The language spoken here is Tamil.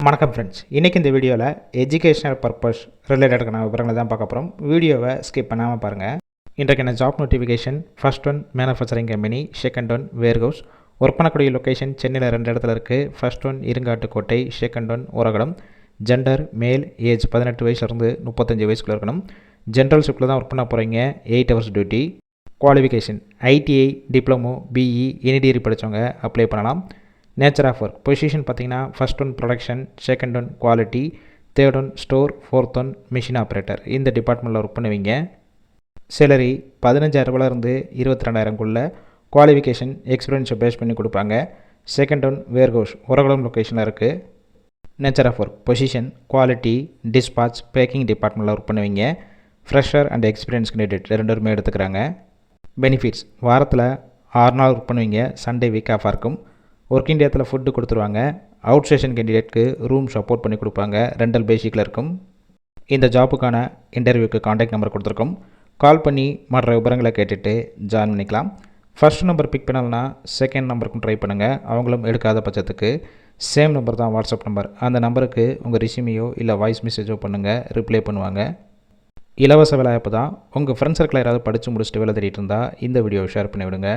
வணக்கம் ஃப்ரெண்ட்ஸ், இன்றைக்கி இந்த வீடியோவில் எஜுகேஷனல் பர்பஸ் ரிலேட்டடான விவரங்களை தான் பார்க்க போகிறோம். வீடியோவை ஸ்கிப் பண்ணாமல் பாருங்கள். இன்றைக்கான job notification first one manufacturing company, second one warehouse. Work பண்ணக்கூடிய லொக்கேஷன் சென்னையில் 2 இடத்துல இருக்குது. First one Irungattukottai, second one Uragadam. Gender மேல், ஏஜ் 18 வயசுலேருந்து 35 வயசுக்குள்ள இருக்கணும். ஜென்ரல் ஷிஃப்ட்டில் தான் ஒர்க் பண்ண போகிறீங்க. 8 hours duty. Qualification ITI, diploma, BE, any degree படித்தவங்க அப்ளை பண்ணலாம். நேச்சர் ஆஃப் ஒர்க் பொசிஷன் பார்த்தீங்கன்னா first one production, second one quality, third one store, fourth one machine operator. இந்த டிபார்ட்மெண்ட்டில் ஒர்க் பண்ணுவீங்க. சேலரி 15,000 22,000 குவாலிஃபிகேஷன் எக்ஸ்பீரியன்ஸை பேஸ் பண்ணி கொடுப்பாங்க. செகண்ட் ஒன் வேர்ஹவுஸ் உரகுளம் லொக்கேஷனில் இருக்குது. Nature of work position quality, dispatch, packing டிபார்ட்மெண்ட்டில் ஒர்க் பண்ணுவீங்க. ஃப்ரெஷர் அண்ட் எக்ஸ்பீரியன்ஸ் கேண்டிடேட் 2 எடுத்துக்கிறாங்க. பெனிஃபிட்ஸ் வாரத்தில் 6 நாள் ஒர்க் பண்ணுவீங்க. சண்டே வீக் ஆஃபாக இருக்கும். ஒர்க்கிங் டேத்தில் ஃபுட்டு கொடுத்துருவாங்க. அவுட் ஸ்டேஷன் கேண்டிடேட்க்கு ரூம் சப்போர்ட் பண்ணி கொடுப்பாங்க. ரெண்டல் பேசிக்கில் இருக்கும். இந்த ஜாப்புக்கான இன்டர்வியூக்கு காண்டாக்ட் நம்பர் கொடுத்துருக்கோம். கால் பண்ணி மற்ற விவரங்களை கேட்டுட்டு ஜாயின் பண்ணிக்கலாம். ஃபர்ஸ்ட் நம்பர் பிக் பண்ணலன்னா செகண்ட் நம்பருக்கும் ட்ரை பண்ணுங்கள். அவங்களும் எடுக்காத பட்சத்துக்கு சேம் நம்பர் தான் வாட்ஸ்அப் நம்பர். அந்த நம்பருக்கு உங்கள் ரெஸ்யூமையோ இல்லை வாய்ஸ் மெசேஜோ பண்ணுங்கள், ரிப்ளை பண்ணுவாங்க. இலவச வேலைவாய்ப்பு தான். உங்கள் ஃப்ரெண்ட்ஸ் சர்க்கிள் யாராவது படித்து முடிச்சுட்டு வேலை தேடிட்டு இருந்தால் இந்த வீடியோவை ஷேர் பண்ணி விடுங்க.